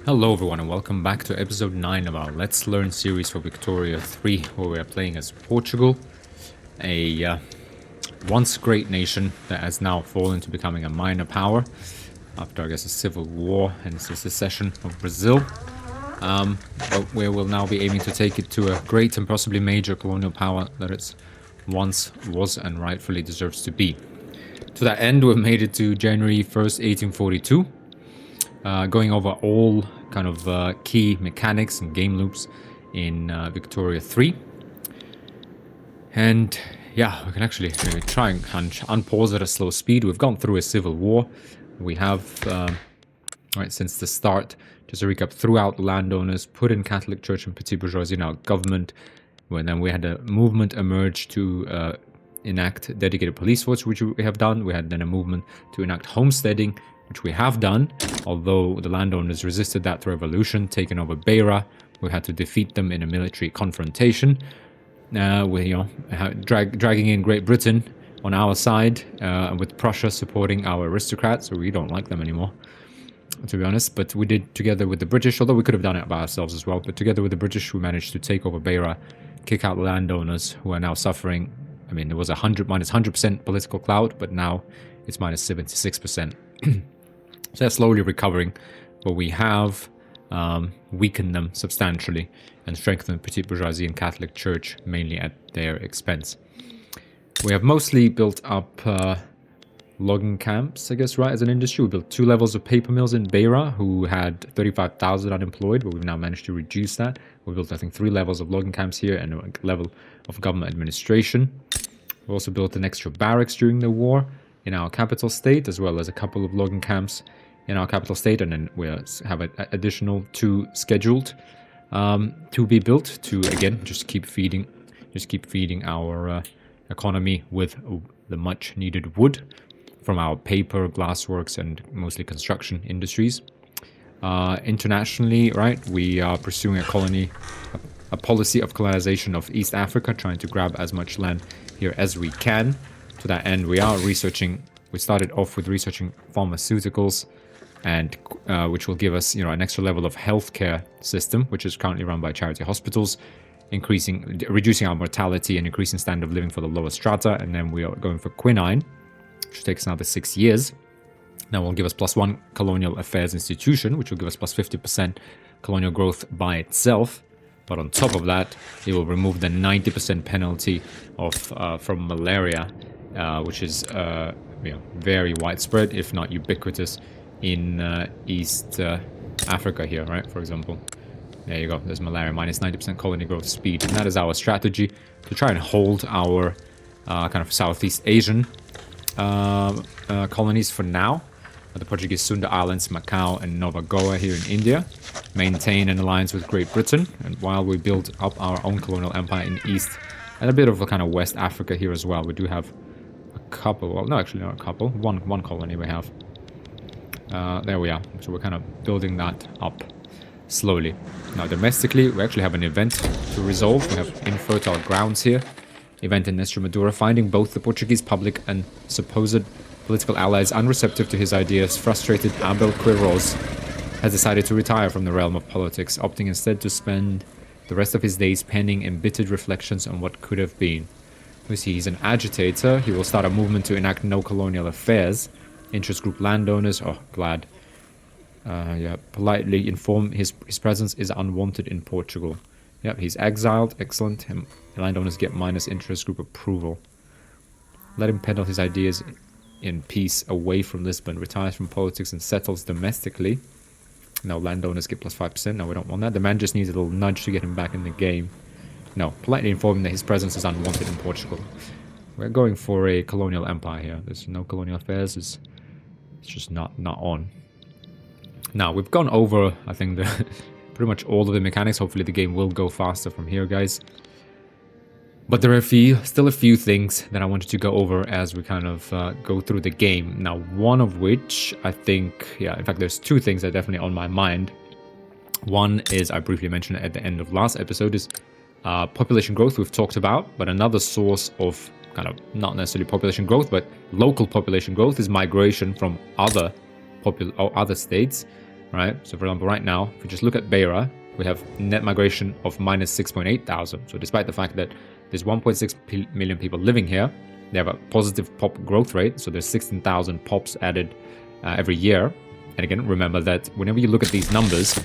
Hello everyone and welcome back to episode 9 of our Let's Learn series for Victoria 3, where we are playing as Portugal, a once great nation that has now fallen to becoming a minor power after, I guess, a civil war and the secession of Brazil. But we will now be aiming to take it to a great and possibly major colonial power that it once was and rightfully deserves to be. To that end, we've made it to January 1st, 1842. Going over all kind of key mechanics and game loops in Victoria 3. And yeah, we can actually try and unpause at a slow speed. We've gone through a civil war. We have, right, since the start, just to recap, throughout landowners, put in Catholic Church and petty bourgeoisie in our government. When then we had a movement emerge to enact dedicated police force, which we have done. We had then a movement to enact homesteading, which we have done, although the landowners resisted that through revolution, taking over Beira. We had to defeat them in a military confrontation. Dragging in Great Britain on our side, with Prussia supporting our aristocrats, so we don't like them anymore, to be honest. But we did, together with the British, although we could have done it by ourselves as well, but together with the British, we managed to take over Beira, kick out the landowners who are now suffering. I mean, it was minus 100% political clout, but now it's minus 76%. So they're slowly recovering, but we have weakened them substantially and strengthened petty bourgeoisie and Catholic Church, mainly at their expense. We have mostly built up logging camps, I guess, right, as an industry. We built 2 levels of paper mills in Beira, who had 35,000 unemployed, but we've now managed to reduce that. We built, I think, 3 levels of logging camps here and a level of government administration. We also built an extra barracks during the war in our capital state, as well as a couple of logging camps in our capital state, and then we have an additional 2 scheduled to be built to, again, just keep feeding our economy with the much needed wood from our paper, glassworks, and mostly construction industries. Internationally, right, we are pursuing a policy of colonization of East Africa, trying to grab as much land here as we can. To that end, we started off with researching pharmaceuticals, and which will give us, an extra level of healthcare system, which is currently run by charity hospitals, reducing our mortality and increasing standard of living for the lower strata. And then we are going for quinine, which takes another 6 years. Now will give us +1 colonial affairs institution, which will give us +50% colonial growth by itself. But on top of that, it will remove the 90% penalty from malaria, which is very widespread, if not ubiquitous, in East Africa here, right? For example, there you go. There's malaria, minus 90% colony growth speed, and that is our strategy to try and hold our kind of Southeast Asian colonies for now. The Portuguese Sunda Islands, Macau, and Nova Goa here in India. Maintain an alliance with Great Britain, and while we build up our own colonial empire in East and a bit of a kind of West Africa here as well. We do have a couple, well, no, actually not a couple, one colony we have. There we are. So we're kind of building that up slowly. Now domestically, we actually have an event to resolve. We have infertile grounds here. Event in Extremadura, finding both the Portuguese public and supposed political allies unreceptive to his ideas, frustrated Abel Quiroz has decided to retire from the realm of politics, opting instead to spend the rest of his days penning embittered reflections on what could have been. We see he's an agitator. He will start a movement to enact no colonial affairs. Interest group landowners, glad. Politely inform his presence is unwanted in Portugal. Yep, he's exiled. Excellent. Landowners get minus interest group approval. Let him peddle his ideas in peace away from Lisbon. Retires from politics and settles domestically. No, landowners get +5%. No, we don't want that. The man just needs a little nudge to get him back in the game. No, politely inform him that his presence is unwanted in Portugal. We're going for a colonial empire here. There's no colonial affairs. It's just not on. Now, we've gone over, I think, pretty much all of the mechanics. Hopefully the game will go faster from here, guys. But there are still a few things that I wanted to go over as we kind of go through the game. Now, one of which I think, in fact, there's 2 things that are definitely on my mind. One is, I briefly mentioned at the end of last episode, is population growth we've talked about. But another source of kind of not necessarily population growth, but local population growth is migration from other states. right? So for example, right now, if we just look at Beira, we have net migration of minus 6.8 thousand. So despite the fact that there's 1.6 million people living here, they have a positive pop growth rate. So there's 16,000 pops added every year. And again, remember that whenever you look at these numbers,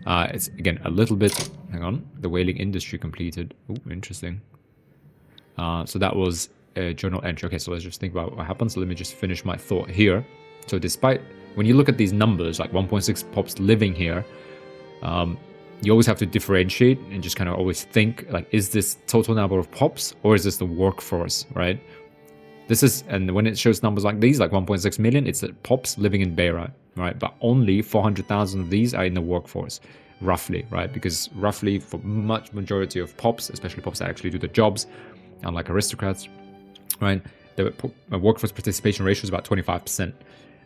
it's again a little bit, hang on, the whaling industry completed. Oh, interesting. So that was a journal entry. Okay, so let's just think about what happens. So let me just finish my thought here. So despite, when you look at these numbers, like 1.6 pops living here, you always have to differentiate and just kind of always think, like, is this total number of pops or is this the workforce, right? This is, and when it shows numbers like these, like 1.6 million, it's the pops living in Beira, right? But only 400,000 of these are in the workforce, roughly, right? Because roughly for much majority of pops, especially pops that actually do the jobs, unlike aristocrats, right? The workforce participation ratio is about 25%.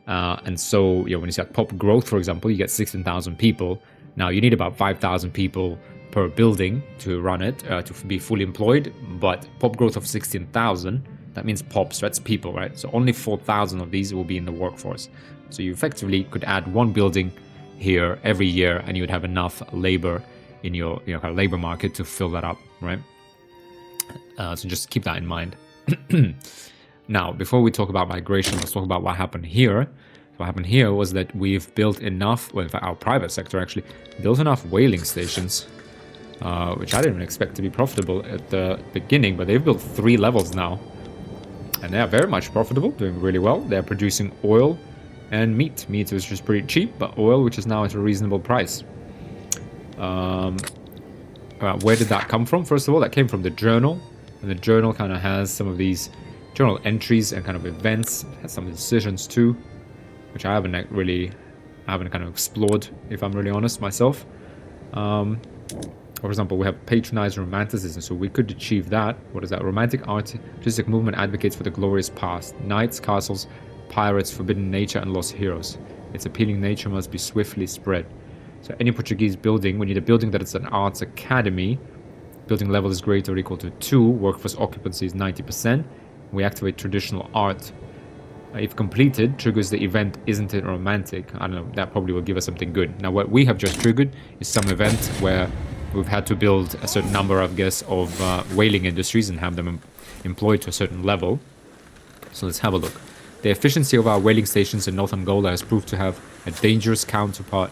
And so, you know, when you see like pop growth, for example, you get 16,000 people. Now you need about 5,000 people per building to run it, to be fully employed. But pop growth of 16,000, that means pops, that's people, right? So only 4,000 of these will be in the workforce. So you effectively could add one building here every year, and you would have enough labor in your kind of labor market to fill that up, right? So just keep that in mind. Now, before we talk about migration, let's talk about what happened here. What happened here was that we've built enough, well, in fact, our private sector actually built enough whaling stations, which I didn't expect to be profitable at the beginning, but they've built 3 levels now. And they are very much profitable, doing really well. They're producing oil and meat. Meat was just pretty cheap, but oil, which is now at a reasonable price. Where did that come from? First of all, that came from the journal. And the journal kind of has some of these journal entries and kind of events. It has some decisions too, which I haven't kind of explored, if I'm really honest myself. For example, we have patronized romanticism, so we could achieve that. What is that? Romantic artistic movement advocates for the glorious past. Knights, castles, pirates, forbidden nature, and lost heroes. Its appealing nature must be swiftly spread. So any Portuguese building, we need a building that is an arts academy. Building level is greater or equal to 2. Workforce occupancy is 90%. We activate traditional art. If completed, triggers the event, isn't it romantic? I don't know, that probably will give us something good. Now what we have just triggered is some event where we've had to build a certain number, I guess, of whaling industries and have them employed to a certain level. So let's have a look. The efficiency of our whaling stations in North Angola has proved to have a dangerous counterpart.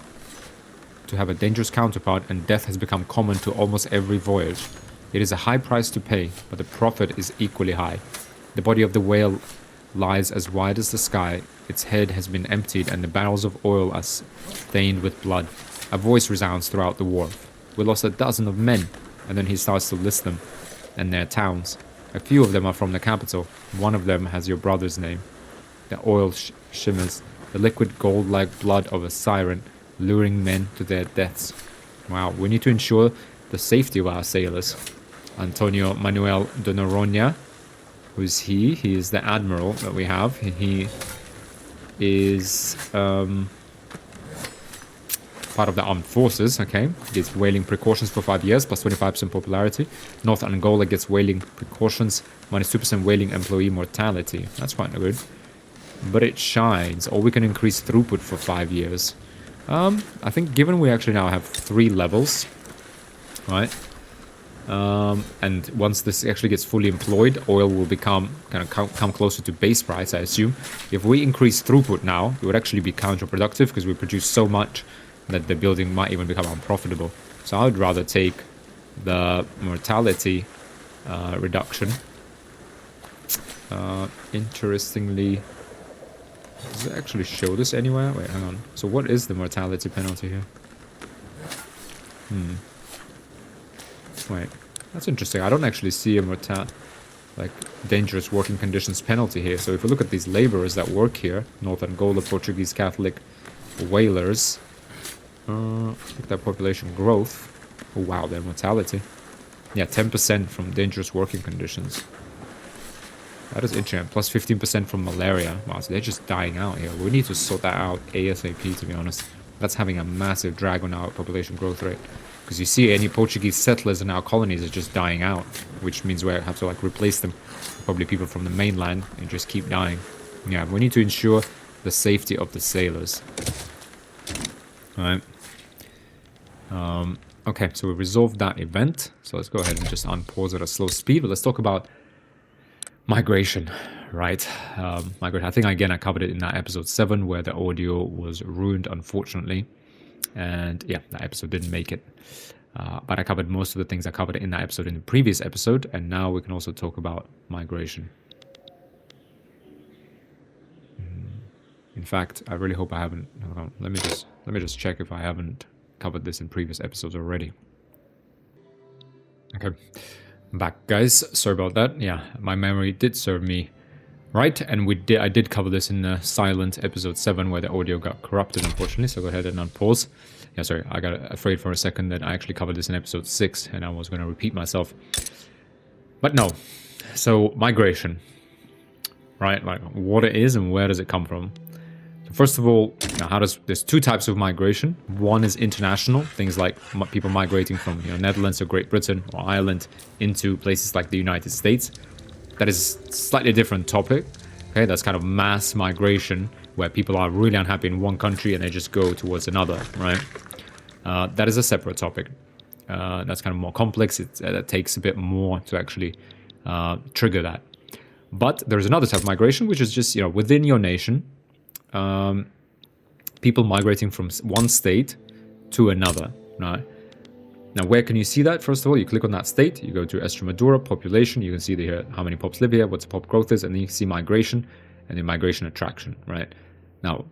And death has become common to almost every voyage. It is a high price to pay, but the profit is equally high. The body of the whale lies as wide as the sky. Its head has been emptied, and the barrels of oil are stained with blood. A voice resounds throughout the wharf. We lost a dozen of men, and then he starts to list them and their towns. A few of them are from the capital. One of them has your brother's name. The oil shimmers, the liquid gold-like blood of a siren, luring men to their deaths. Wow, we need to ensure the safety of our sailors. Antonio Manuel de Noronha, who is he? He is the admiral that we have. He is part of the armed forces, okay? Gets whaling precautions for 5 years, plus 25% popularity. North Angola gets whaling precautions, minus 2% whaling employee mortality. That's quite good. But it shines, or we can increase throughput for 5 years. I think given we actually now have 3 levels, right? And once this actually gets fully employed, oil will become come closer to base price, I assume. If we increase throughput now, it would actually be counterproductive because we produce so much that the building might even become unprofitable. So I would rather take the mortality reduction. Interestingly, does it actually show this anywhere? Wait, hang on. So what is the mortality penalty here? Wait, that's interesting. I don't actually see a dangerous working conditions penalty here. So if we look at these laborers that work here, North Angola, Portuguese Catholic whalers, look at their population growth. Oh wow, their mortality. Yeah, 10% from dangerous working conditions. That is interesting. Plus 15% from malaria. Wow, so they're just dying out here. We need to sort that out ASAP, to be honest. That's having a massive drag on our population growth rate. Because you see any Portuguese settlers in our colonies are just dying out, which means we have to replace them. Probably people from the mainland and just keep dying. Yeah, we need to ensure the safety of the sailors. right? Okay, so we resolved that event. So let's go ahead and just unpause at a slow speed. But let's talk about migration, right? Migration. I think, again, I covered it in that episode 7 where the audio was ruined, unfortunately. And yeah, that episode didn't make it. But I covered most of the things I covered in that episode in the previous episode. And now we can also talk about migration. In fact, I really hope I haven't. Hold on, let me just check if I haven't covered this in previous episodes already. Okay, I'm back, guys. Sorry about that. Yeah, my memory did serve me right, and I did cover this in the silent episode 7 where the audio got corrupted, unfortunately. So go ahead and unpause. Yeah, sorry, I got afraid for a second that I actually covered this in episode 6, and I was going to repeat myself. But no. So migration, right? Like what it is and where does it come from? First of all, there's two types of migration. One is international, things like people migrating from Netherlands or Great Britain or Ireland into places like the United States. That is a slightly different topic. Okay, that's kind of mass migration where people are really unhappy in one country and they just go towards another, right? That is a separate topic. That's kind of more complex. That takes a bit more to actually trigger that. But there's another type of migration, which is just within your nation. People migrating from one state to another, right? Now, where can you see that? First of all, you click on that state, you go to Extremadura, population, you can see here how many pops live here, what the pop growth is, and then you can see migration and then migration attraction, right? Now,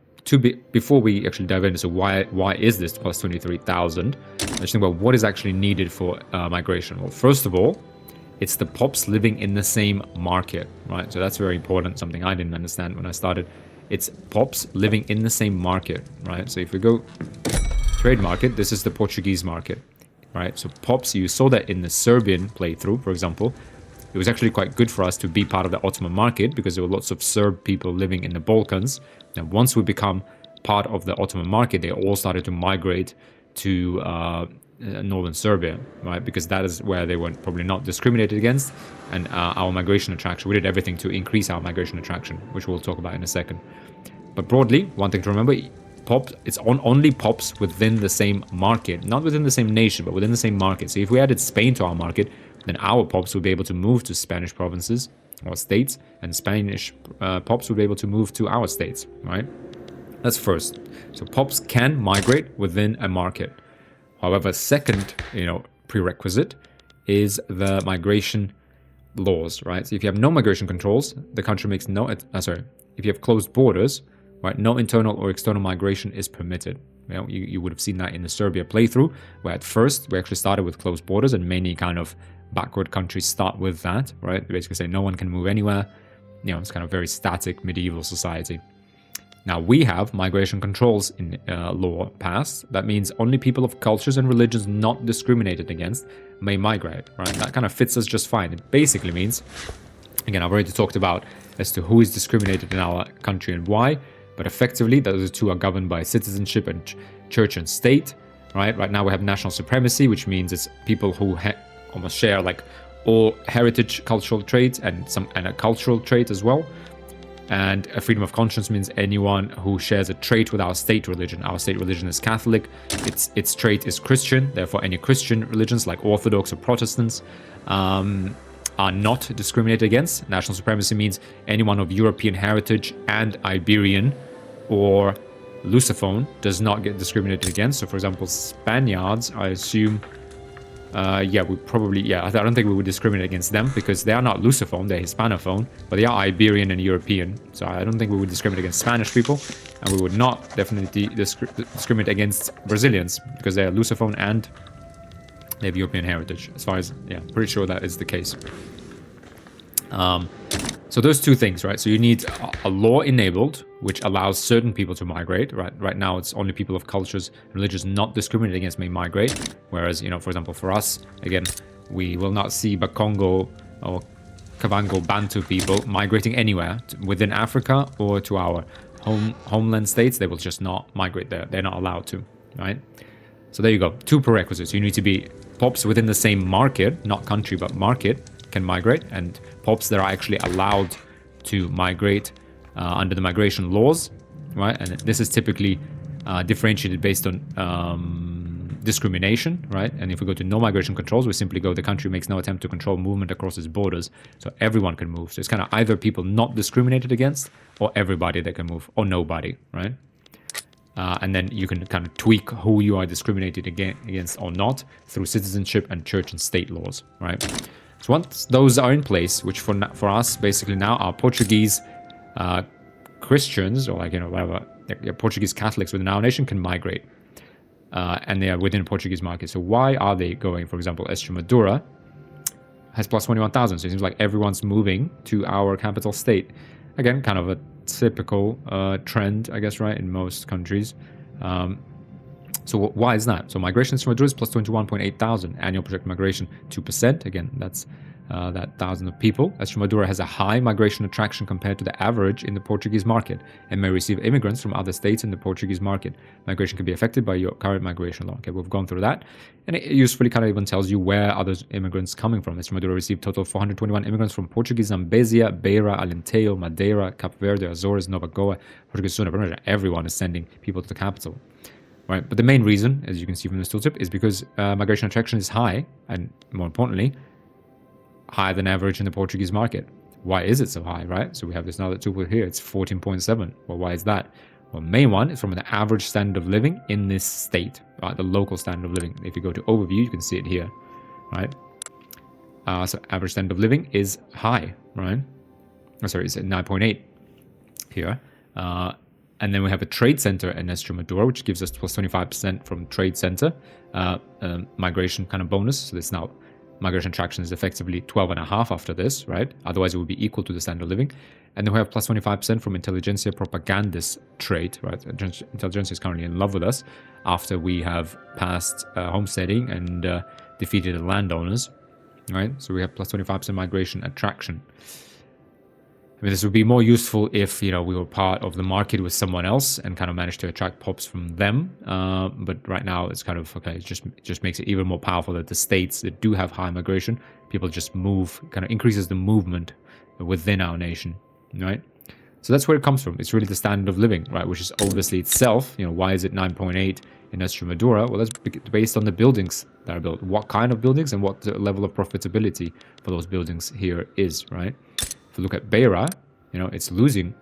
before we actually dive into why is this plus 23,000, let's think about what is actually needed for migration. Well, first of all, it's the pops living in the same market, right? So that's very important, something I didn't understand when I started. It's pops living in the same market, right? So if we go trade market, this is the Portuguese market, right? So pops, you saw that in the Serbian playthrough, for example. It was actually quite good for us to be part of the Ottoman market because there were lots of Serb people living in the Balkans. Now, once we become part of the Ottoman market, they all started to migrate to northern Serbia, right? Because that is where they were probably not discriminated against. And our migration attraction, we did everything to increase our migration attraction, which we'll talk about in a second. But broadly, one thing to remember, it's only pops within the same market, not within the same nation, but within the same market. So if we added Spain to our market, then our pops would be able to move to Spanish provinces or states, and Spanish pops would be able to move to our states, right? That's first. So pops can migrate within a market. However, second, prerequisite is the migration laws, right? So if you have no migration controls, the country makes if you have closed borders, right, no internal or external migration is permitted. You would have seen that in the Serbia playthrough, where at first we actually started with closed borders, and many kind of backward countries start with that, right? They basically say no one can move anywhere. It's kind of very static medieval society. Now, we have migration controls in law passed. That means only people of cultures and religions not discriminated against may migrate, right? That kind of fits us just fine. It basically means, again, I've already talked about as to who is discriminated in our country and why, but effectively, those two are governed by citizenship and church and state, right? Right now, we have national supremacy, which means it's people who almost share like all heritage cultural traits and a cultural trait as well. And a freedom of conscience means anyone who shares a trait with our state religion. Our state religion is Catholic. Its trait is Christian. Therefore, any Christian religions like Orthodox or Protestants are not discriminated against. National supremacy means anyone of European heritage and Iberian or Lusophone does not get discriminated against. So, for example, Spaniards, I assume... I don't think we would discriminate against them because they are not Lusophone, they're Hispanophone, but they are Iberian and European. So I don't think we would discriminate against Spanish people, and we would not definitely discriminate against Brazilians because they are Lusophone and they have European heritage. As far as, pretty sure that is the case. So those two things, right? So you need a law enabled, which allows certain people to migrate, right? Right now, it's only people of cultures and religions not discriminated against may migrate. Whereas, for example, for us, again, we will not see Bakongo or Kavango Bantu people migrating anywhere within Africa or to our homeland states. They will just not migrate there. They're not allowed to, right? So there you go. Two prerequisites. You need to be pops within the same market, not country, but market, can migrate, and pops that are actually allowed to migrate under the migration laws, right? And this is typically differentiated based on discrimination, right? And if we go to no migration controls, we simply go, the country makes no attempt to control movement across its borders, so everyone can move. So it's kind of either people not discriminated against, or everybody that can move, or nobody, right? And then you can kind of tweak who you are discriminated against or not through citizenship and church and state laws, right? So once those are in place, which for us basically now are Portuguese Christians, or like, you know, whatever, Portuguese Catholics within our nation can migrate. And they are within Portuguese market. So why are they going? For example, Extremadura has plus 21,000. So it seems like everyone's moving to our capital state. Again, kind of a typical trend, I guess, right, in most countries. So why is that? So migration to Extremadura is plus 21.8 thousand. Annual projected migration 2%. Again, that's that 1,000 of people. Extremadura has a high migration attraction compared to the average in the Portuguese market and may receive immigrants from other states in the Portuguese market. Migration can be affected by your current migration law. Okay, we've gone through that. And it usefully kind of even tells you where other immigrants coming from. Extremadura received total of 421 immigrants from Portuguese Zambezia, Beira, Alentejo, Madeira, Cape Verde, Azores, Nova Goa, Portuguese Suna. Everyone is sending people to the capital. Right, but the main reason, as you can see from this tooltip, is because migration attraction is high, and more importantly, higher than average in the Portuguese market. Why is it so high, right? So we have this another tooltip here, it's 14.7. Well, why is that? Well, the main one is from an average standard of living in this state, right? The local standard of living. If you go to overview, you can see it here, right? So average standard of living is high, right? Oh, sorry, it's at 9.8 here. And then we have a trade center in Extremadura, which gives us plus 25% from trade center migration kind of bonus. So this now migration attraction is effectively 12.5 after this, right? Otherwise, it would be equal to the standard of living. And then we have plus 25% from intelligentsia propagandis trade, right? Intelligentsia is currently in love with us after we have passed homesteading and defeated the landowners, right? So we have plus 25% migration attraction. I mean, this would be more useful if, you know, we were part of the market with someone else and kind of managed to attract pops from them. But right now it's kind of, okay, it just makes it even more powerful that the states that do have high migration, people just move, kind of increases the movement within our nation, right? So that's where it comes from. It's really the standard of living, right? Which is obviously itself, you know, why is it 9.8 in Extremadura? Well, that's based on the buildings that are built. What kind of buildings and what the level of profitability for those buildings here is, right? If you look at Beira, you know, it's losing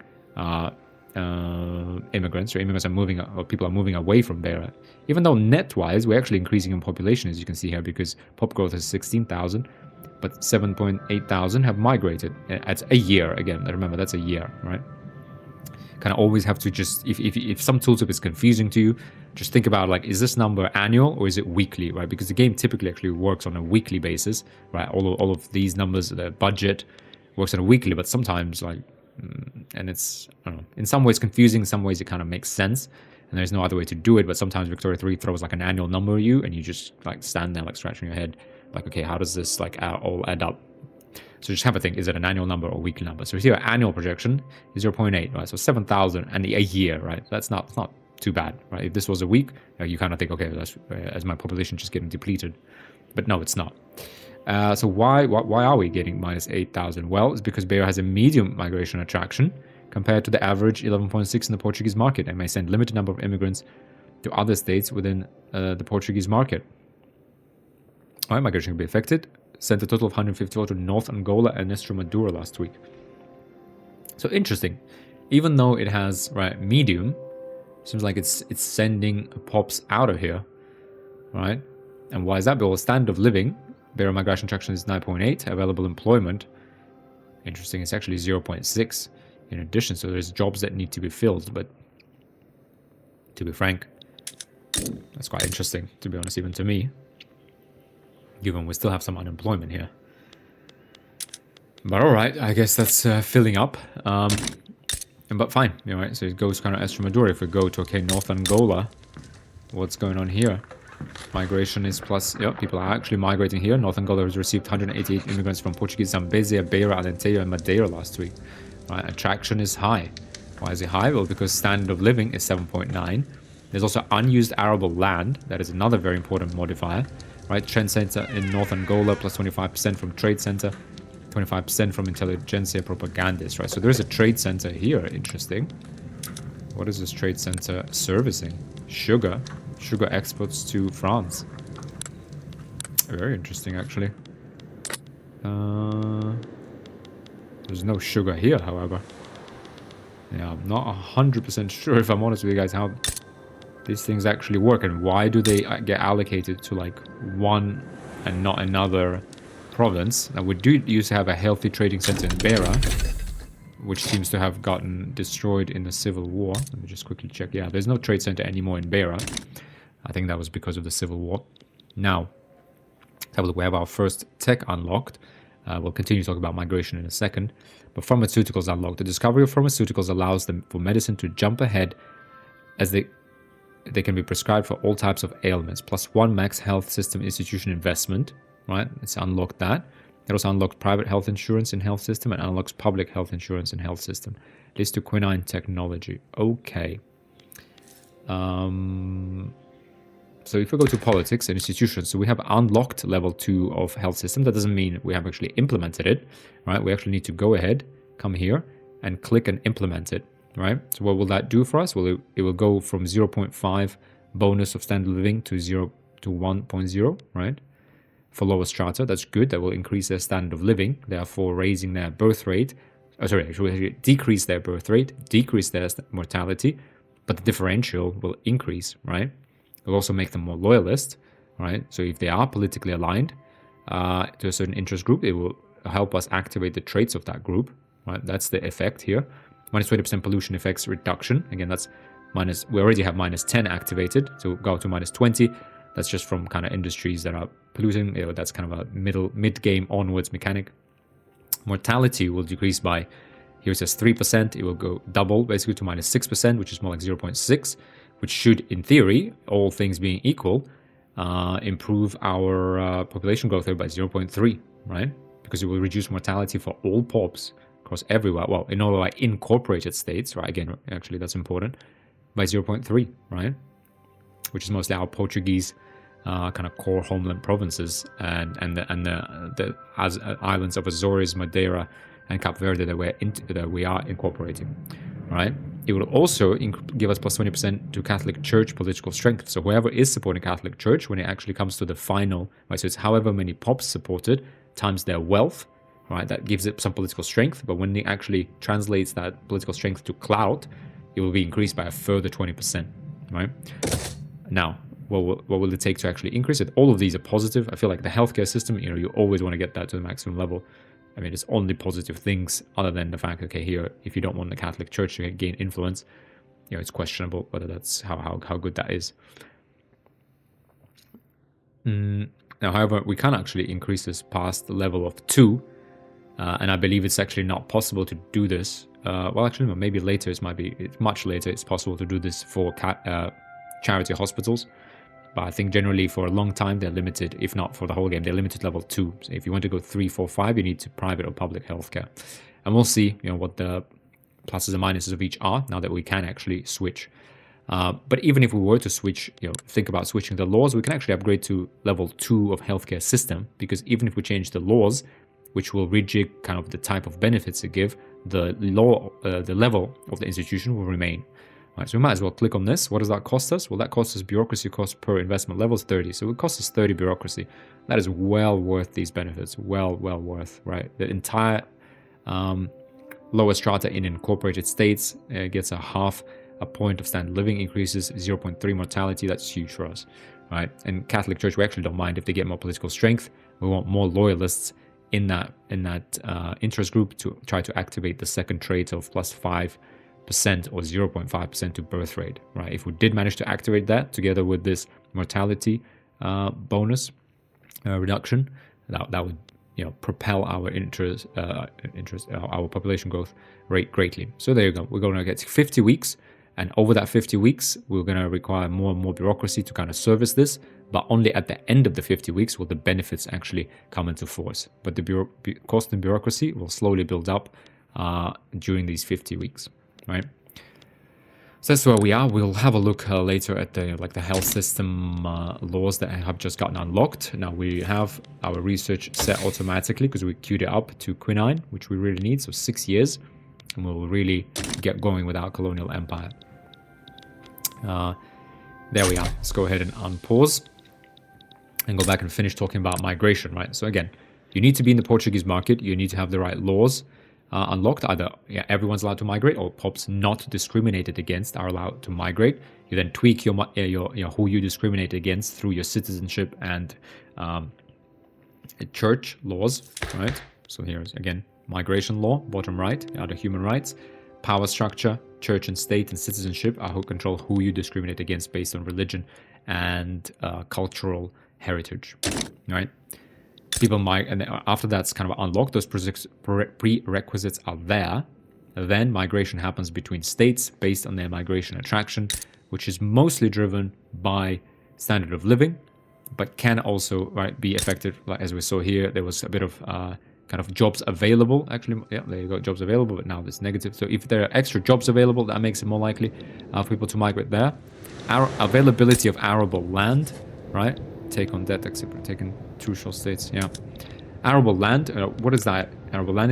immigrants, or immigrants are moving, or people are moving away from Beira. Even though net-wise, we're actually increasing in population, as you can see here, because pop growth is 16,000, but 7.8 thousand have migrated. That's a year, again, remember, that's a year, right? Kind of always have to just, if some tooltip is confusing to you, just think about, like, is this number annual or is it weekly, right? Because the game typically actually works on a weekly basis, right? All of these numbers, the budget, works on a weekly, but sometimes, like, and it's, I don't know, in some ways confusing, in some ways it kind of makes sense, and there's no other way to do it, but sometimes Victoria 3 throws like an annual number at you, and you just like stand there like scratching your head, like, okay, how does this like all add up? So just have a think, is it an annual number or weekly number? So here, annual projection is 0.8, right? So 7,000 and a year, right? It's not too bad, right? If this was a week, you kind of think, okay, that's as my population just getting depleted, but no, it's not. So why are we getting minus 8,000? Well, it's because Beira has a medium migration attraction compared to the average 11.6 in the Portuguese market, and may send limited number of immigrants to other states within the Portuguese market. All right, migration can be affected. Sent a total of 154 to North Angola and Extremadura last week. So interesting. Even though it has, right, medium, seems like it's sending pops out of here, right? And why is that? Well, standard of living, Beira migration attraction is 9.8. Available employment, interesting, it's actually 0.6 in addition. So there's jobs that need to be filled, but to be frank, that's quite interesting, to be honest, even to me, given we still have some unemployment here. But alright, I guess that's filling up. But fine, you know, right? So it goes kind of Extremadura. If we go to, okay, North Angola, what's going on here? Migration is plus, yeah, people are actually migrating here. North Angola has received 188 immigrants from Portuguese Zambezia, Beira, Alentejo, and Madeira last week. Right, attraction is high. Why is it high? Well, because standard of living is 7.9. There's also unused arable land. That is another very important modifier. Right, trade center in North Angola, plus 25% from trade center, 25% from intelligentsia propagandis. Right, so there is a trade center here. Interesting. What is this trade center servicing? Sugar. Sugar exports to France. Very interesting, actually. There's no sugar here, however. Yeah, I'm not 100% sure, if I'm honest with you guys, how these things actually work and why do they get allocated to like one and not another province. Now, we do used to have a healthy trading center in Beira, which seems to have gotten destroyed in the civil war. Let me just quickly check. Yeah, there's no trade center anymore in Beira. I think that was because of the civil war. Now, we have our first tech unlocked. We'll continue to talk about migration in a second. But pharmaceuticals unlocked. The discovery of pharmaceuticals allows them for medicine to jump ahead as they can be prescribed for all types of ailments. +1 max health system institution investment. Right? It's unlocked that. It also unlocks private health insurance in health system and unlocks public health insurance in health system. Leads to quinine technology. Okay. So if we go to politics and institutions, so we have unlocked level 2 of health system. That doesn't mean we have actually implemented it, right? We actually need to go ahead, come here, and click and implement it, right? So what will that do for us? Well, it will go from 0.5 bonus of standard living to 1.0, right? For lower strata, that's good. That will increase their standard of living, therefore raising their birth rate. Actually decrease their birth rate, decrease their mortality, but the differential will increase, right? It will also make them more loyalist, right? So if they are politically aligned to a certain interest group, it will help us activate the traits of that group, right? That's the effect here. Minus 20% pollution effects reduction. Again, that's minus. We already have minus 10 activated, so go to minus 20. That's just from kind of industries that are polluting. That's kind of a mid-game onwards mechanic. Mortality will decrease by, here it says 3%. It will go double, basically to minus 6%, which is more like 0.6. Which should, in theory, all things being equal, improve our population growth rate by 0.3, right? Because it will reduce mortality for all POPs across everywhere. Well, in all like incorporated states, right? Again, actually, that's important, by 0.3, right? Which is mostly our Portuguese kind of core homeland provinces and the islands of Azores, Madeira, and Cape Verde that we are incorporating, right? It will also give us plus 20% to Catholic Church political strength. So whoever is supporting Catholic Church, when it actually comes to the final, right? So it's however many POPs supported times their wealth, right? That gives it some political strength. But when it actually translates that political strength to clout, it will be increased by a further 20%, right? Now, what will it take to actually increase it? All of these are positive. I feel like the healthcare system, you always want to get that to the maximum level. I mean, it's only positive things other than the fact, okay, here, if you don't want the Catholic Church to gain influence, it's questionable whether that's how good that is. Now, however, we can actually increase this past the level of 2, and I believe it's actually not possible to do this. Well, actually, maybe later, it's much later, it's possible to do this for charity hospitals. But I think generally for a long time, they're limited, if not for the whole game, they're limited level 2. So if you want to go 3, 4, 5, you need to private or public healthcare. And we'll see, what the pluses and minuses of each are now that we can actually switch. But even if we were to switch, think about switching the laws, we can actually upgrade to level 2 of healthcare system, because even if we change the laws, which will rejig kind of the type of benefits it give, the level of the institution will remain. Right, so we might as well click on this. What does that cost us? Well, that costs us bureaucracy cost per investment level is 30. So it costs us 30 bureaucracy. That is well worth these benefits. Well worth, right? The entire lower strata in incorporated states gets a half a point of standard living increases, 0.3 mortality. That's huge for us, right? And Catholic Church, we actually don't mind if they get more political strength. We want more loyalists in that interest group to try to activate the second trait of +5% or 0.5% to birth rate, right? If we did manage to activate that together with this mortality bonus reduction, that would propel our our population growth rate greatly. So there you go. We're going to get 50 weeks, and over that 50 weeks, we're going to require more and more bureaucracy to kind of service this. But only at the end of the 50 weeks will the benefits actually come into force. But the cost and bureaucracy will slowly build up during these 50 weeks. Right, so that's where we are. We'll have a look later at the health system laws that have just gotten unlocked. Now we have our research set automatically because we queued it up to quinine, which we really need. So 6 years, and we'll really get going with our colonial empire. There we are. Let's go ahead and unpause and go back and finish talking about migration, right? So again, you need to be in the Portuguese market. You need to have the right laws unlocked. Either everyone's allowed to migrate, or POPs not discriminated against are allowed to migrate. You then tweak your who you discriminate against through your citizenship and church laws, right? So here's again migration law, bottom right, other human rights, power structure, church and state, and citizenship are who control who you discriminate against based on religion and cultural heritage, right? People might, and after that's kind of unlocked, those prerequisites are there. Then migration happens between states based on their migration attraction, which is mostly driven by standard of living, but can also be affected. Like as we saw here, there was a bit of kind of jobs available. Actually, yeah, there you go, jobs available, but now it's negative. So if there are extra jobs available, that makes it more likely for people to migrate there. Our availability of arable land, right? Take on debt, except taking two short states. Yeah, arable land. What is that? Arable land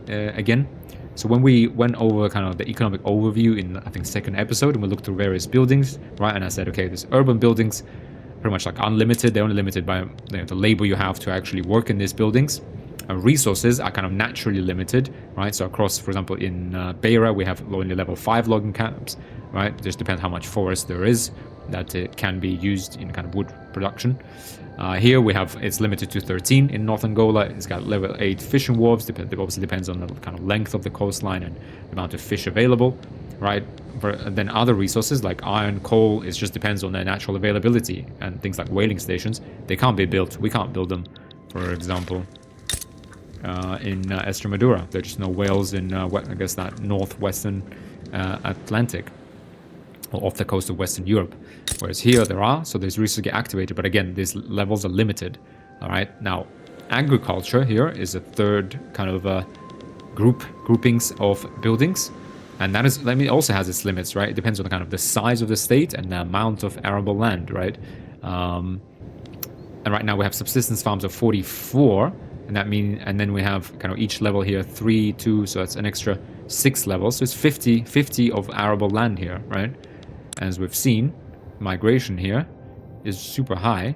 again. So when we went over kind of the economic overview in I think second episode, and we looked through various buildings, right? And I said, okay, there's urban buildings, pretty much like unlimited. They're only limited by the labor you have to actually work in these buildings. Resources are kind of naturally limited, right? So across, for example, in Beira, we have only level 5 logging camps, right? It just depends how much forest there is that it can be used in kind of wood production. Here we have, it's limited to 13 in North Angola. It's got level 8 fishing wharves. It obviously depends on the kind of length of the coastline and the amount of fish available, right? But then other resources like iron, coal, it just depends on their natural availability. And things like whaling stations, they can't be built. We can't build them, for example. In Extremadura, there's just no whales in, I guess, that northwestern Atlantic, or off the coast of Western Europe. Whereas here there are, so these resources get activated, but again, these levels are limited. All right, now agriculture here is a third kind of groupings of buildings, and that is, also has its limits, right? It depends on the kind of the size of the state and the amount of arable land, right? And right now we have subsistence farms of 44. And that means, and then we have kind of each level here 3, 2, so that's an extra 6 levels. So it's 50 of arable land here, right? And as we've seen, migration here is super high,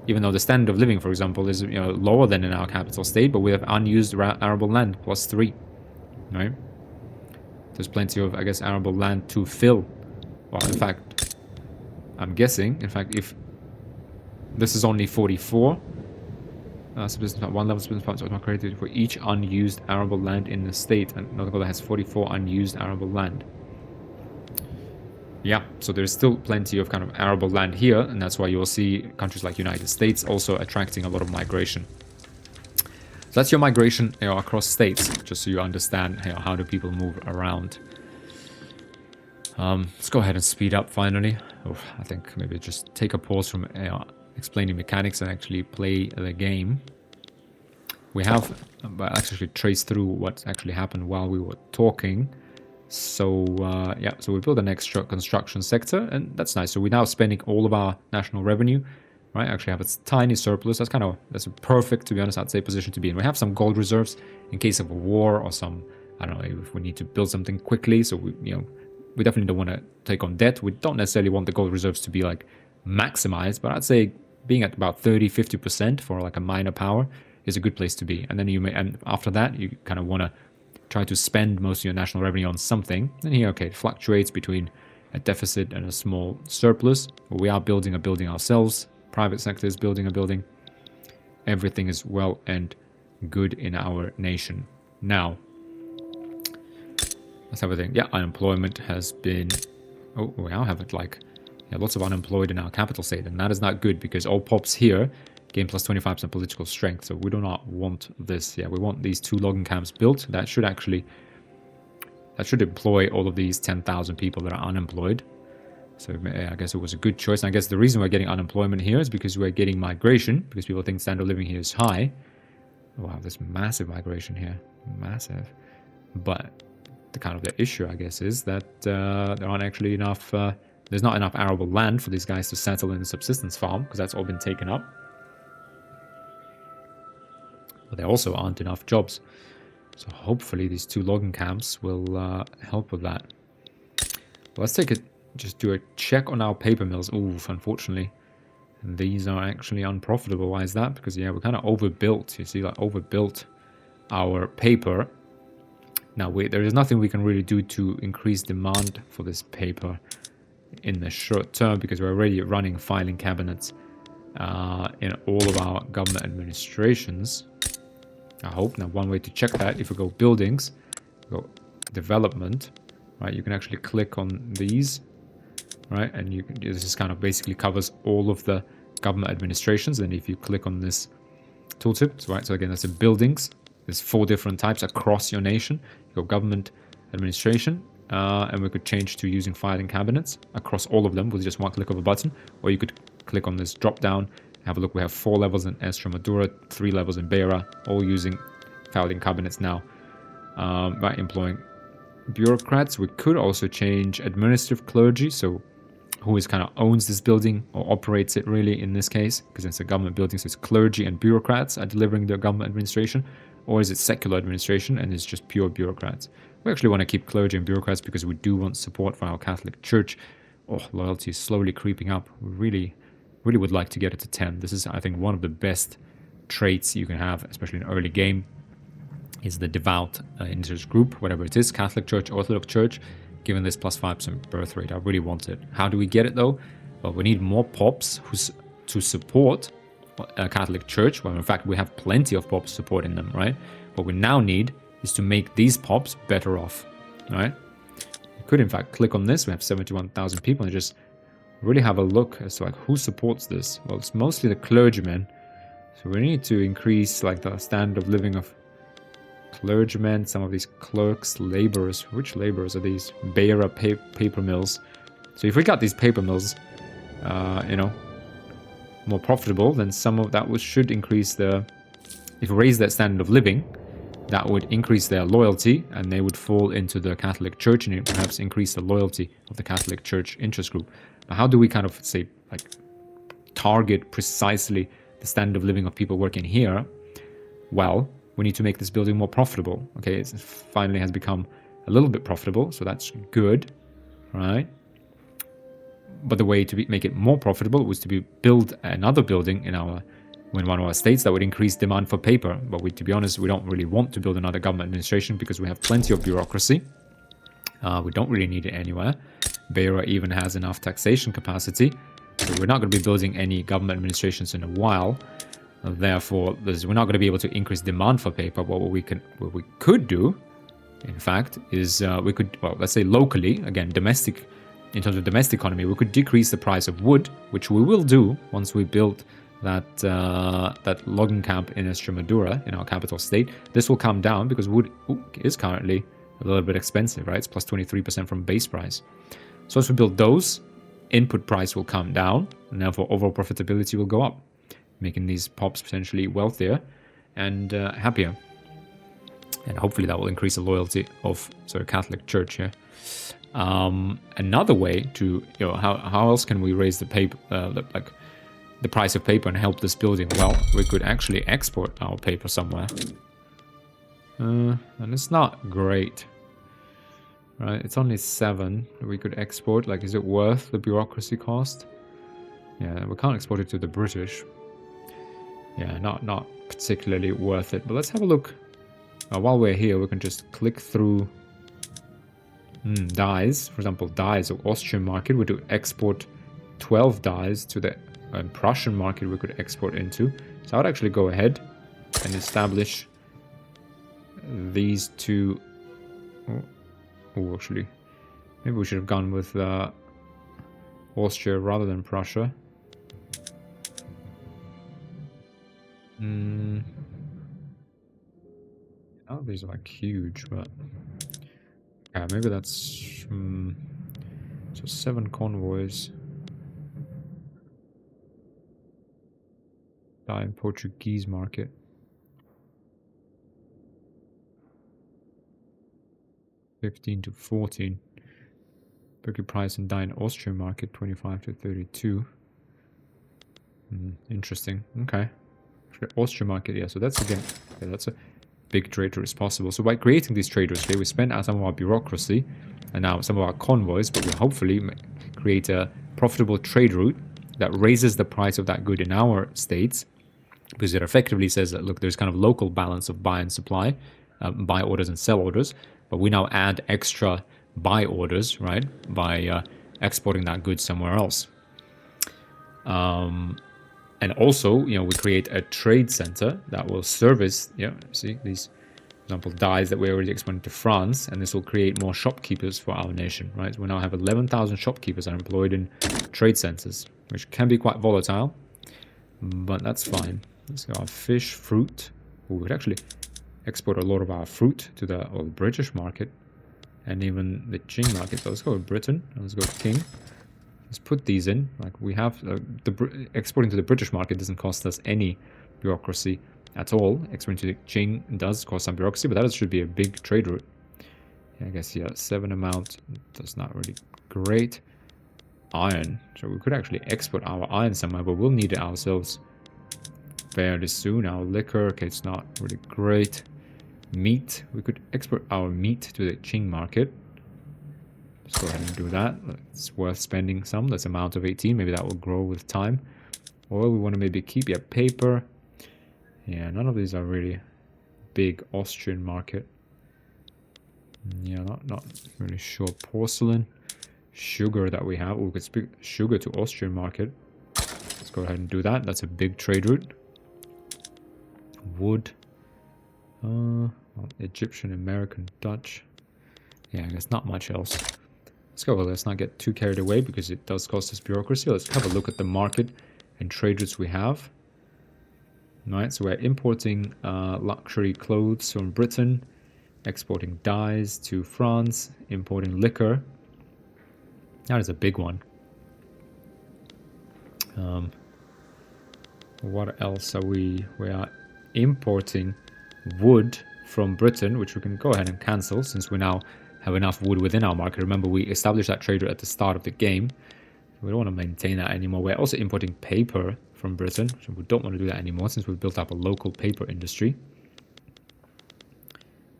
even though the standard of living, for example, is lower than in our capital state, but we have unused arable land plus 3, right? There's plenty of, I guess, arable land to fill. Well, in fact, I'm guessing, if this is only 44. Subsistence one level subsistence farms are created for each unused arable land in the state, and North Dakota has 44 unused arable land. Yeah, so there's still plenty of kind of arable land here, and that's why you'll see countries like United States also attracting a lot of migration. So that's your migration across states, just so you understand how do people move around. Let's go ahead and speed up finally. I think maybe just take a pause from explaining mechanics and actually play the game. We have actually traced through what actually happened while we were talking. So yeah, so we built an extra construction sector, and that's nice. So we're now spending all of our national revenue, right? Actually have a tiny surplus. That's a perfect, to be honest, I'd say, position to be in. We have some gold reserves in case of a war or some, I don't know, if we need to build something quickly. So we definitely don't want to take on debt. We don't necessarily want the gold reserves to be like maximized, but I'd say being at about 30-50% for like a minor power is a good place to be. And then and after that, you kind of want to try to spend most of your national revenue on something. And here, okay, it fluctuates between a deficit and a small surplus. We are building a building ourselves. Private sector is building a building. Everything is well and good in our nation. Now, that's everything. Yeah, unemployment has been... Oh, we now have it like... Yeah, lots of unemployed in our capital state, and that is not good because all POPs here gain plus 25% political strength, so we do not want this. Yeah, we want these 2 logging camps built. That should employ all of these 10,000 people that are unemployed. So I guess it was a good choice. And I guess the reason we're getting unemployment here is because we're getting migration, because people think standard of living here is high. Wow, there's massive migration here, massive. But the issue, I guess, is that there aren't actually enough. There's not enough arable land for these guys to settle in a subsistence farm, because that's all been taken up. But there also aren't enough jobs. So hopefully these 2 logging camps will help with that. Well, let's take just do a check on our paper mills. Oof, unfortunately, these are actually unprofitable. Why is that? Because, yeah, we're kind of overbuilt. You see, like, overbuilt our paper. Now, there is nothing we can really do to increase demand for this paper in the short term, because we're already running filing cabinets in all of our government administrations. I hope. Now, one way to check that, if we go buildings, go development, right, you can actually click on these, right, and you can, this is kind of basically covers all of the government administrations. And if you click on this tooltip, right, so again, that's the buildings. There's 4 different types across your nation. You go government administration, and we could change to using filing cabinets across all of them with just one click of a button, or you could click on this drop down, have a look. We have 4 levels in Extremadura, 3 levels in Beira, all using filing cabinets now, by employing bureaucrats. We could also change administrative clergy, so who is kind of owns this building or operates it really in this case, because it's a government building, so it's clergy and bureaucrats are delivering the government administration, or is it secular administration and it's just pure bureaucrats? We actually want to keep clergy and bureaucrats because we do want support for our Catholic Church. Oh, loyalty is slowly creeping up. We really would like to get it to 10. This is, I think, one of the best traits you can have, especially in early game, is the devout interest group, whatever it is, Catholic Church, Orthodox Church, given this plus 5% birth rate. I really want it. How do we get it though? Well, we need more pops to support a Catholic Church. Well, in fact, we have plenty of pops supporting them, right? What we now need is to make these pops better off, right? You could, in fact, click on this. We have 71,000 people and just really have a look as to like who supports this. Well, it's mostly the clergymen. So we need to increase like the standard of living of clergymen, some of these clerks, laborers. Which laborers are these? Beira paper mills. So if we got these paper mills, you know, more profitable, then some of that should increase the, if we raise that standard of living, that would increase their loyalty and they would fall into the Catholic Church and perhaps increase the loyalty of the Catholic Church interest group. But how do we kind of say, like, target precisely the standard of living of people working here? Well, we need to make this building more profitable. Okay, it finally has become a little bit profitable, so that's good, right? But the way to make it more profitable was to build another building in one of our states that would increase demand for paper. But to be honest, we don't really want to build another government administration because we have plenty of bureaucracy. We don't really need it anywhere. Beira even has enough taxation capacity, so we're not going to be building any government administrations in a while. Therefore, we're not going to be able to increase demand for paper. But what we could do, in fact, is we could, well, let's say locally, again, domestic. In terms of domestic economy, we could decrease the price of wood, which we will do once we build that logging camp in Extremadura, in our capital state. This will come down because wood is currently a little bit expensive, right? It's plus 23% from base price. So as we build those, input price will come down, and therefore overall profitability will go up, making these pops potentially wealthier and happier. And hopefully that will increase the loyalty of sort of Catholic Church here. Another way to, you know, how else can we raise the paper, like the price of paper and help this building? Well, we could actually export our paper somewhere, and it's not great, right? It's only 7 we could export. Like, is it worth the bureaucracy cost? Yeah, we can't export it to the British. Yeah, not particularly worth it. But let's have a look. While we're here, we can just click through dyes. For example, dyes of Austrian market, we do export 12 dyes to the Prussian market we could export into. So I would actually go ahead and establish these two. Oh, actually, maybe we should have gone with Austria rather than Prussia. Oh, these are like huge, but yeah, maybe that's so 7 convoys. Die in Portuguese market. 15 to 14. Turkey price and die in Austrian market 25 to 32. Interesting. Okay. Austrian market, yeah. So that's again, yeah, that's a big trade route is possible. So by creating these trade routes, okay, we spend out some of our bureaucracy and now some of our convoys, but we'll hopefully create a profitable trade route that raises the price of that good in our states, because it effectively says that, look, there's kind of local balance of buy and supply, buy orders and sell orders, but we now add extra buy orders, right, by exporting that good somewhere else. And also, we create a trade center that will service, see these, for example, dyes that we're already exporting to France, and this will create more shopkeepers for our nation, right? So we now have 11,000 shopkeepers that are employed in trade centers, which can be quite volatile, but that's fine. Let's go our fish, fruit. We could actually export a lot of our fruit to the British market and even the Qing market. So let's go with Britain. Let's go with King. Let's put these in. Like we have exporting to the British market doesn't cost us any bureaucracy at all. Exporting to the Qing does cost some bureaucracy, but that should be a big trade route. Yeah, I guess 7 amount. That's not really great. Iron. So we could actually export our iron somewhere, but we'll need it ourselves fairly soon. Our liquor, okay, it's not really great. Meat. We could export our meat to the Qing market. Let's go ahead and do that. It's worth spending some. That's amount of 18. Maybe that will grow with time. Or we want to maybe keep paper. Yeah, none of these are really big Austrian market. Yeah, not really sure. Porcelain. Sugar that we have. We could speak sugar to Austrian market. Let's go ahead and do that. That's a big trade route. Wood. Egyptian, American, Dutch. Yeah, I guess not much else. Let's go. Well, let's not get too carried away because it does cost us bureaucracy. Let's have a look at the market and trade routes we have. Right, so we're importing luxury clothes from Britain, exporting dyes to France, importing liquor. That is a big one. What else are we? We are importing wood from Britain, which we can go ahead and cancel since we now have enough wood within our market. Remember, we established that trade route at the start of the game. We don't want to maintain that anymore. We're also importing paper from Britain, so we don't want to do that anymore since we've built up a local paper industry.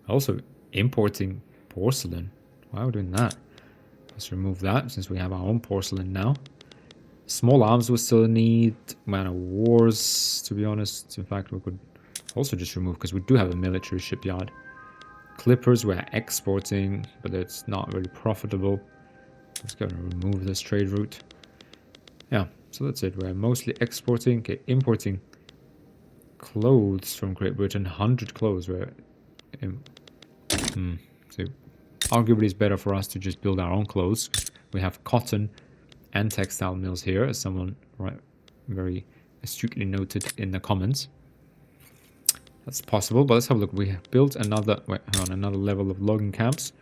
Also importing porcelain. Why are we doing that? Let's remove that since we have our own porcelain now. Small arms we still need. Man of wars, to be honest. In fact, we could also just remove because we do have a military shipyard. Clippers we're exporting, but it's not really profitable. Let's go and remove this trade route. Yeah, so that's it. We're mostly exporting. Okay, importing clothes from Great Britain. 100 clothes. So arguably it's better for us to just build our own clothes. We have cotton and textile mills here, as someone very astutely noted in the comments. That's possible, but let's have a look. We have built another level of logging camps,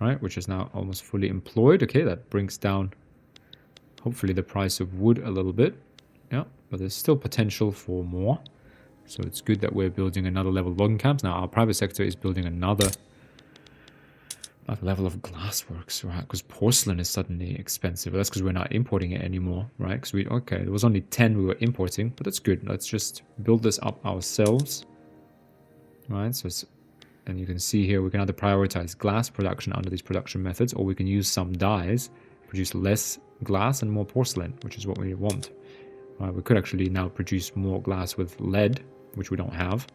right, which is now almost fully employed. Okay, that brings down hopefully the price of wood a little bit. Yeah, but there's still potential for more. So it's good that we're building another level of logging camps. Now our private sector is building another level of glassworks, right? Because porcelain is suddenly expensive. That's because we're not importing it anymore, right? Because there was only 10 we were importing, but that's good. Let's just build this up ourselves. Right, and you can see here we can either prioritize glass production under these production methods, or we can use some dyes, produce less glass and more porcelain, which is what we want. We could actually now produce more glass with lead, which we don't have.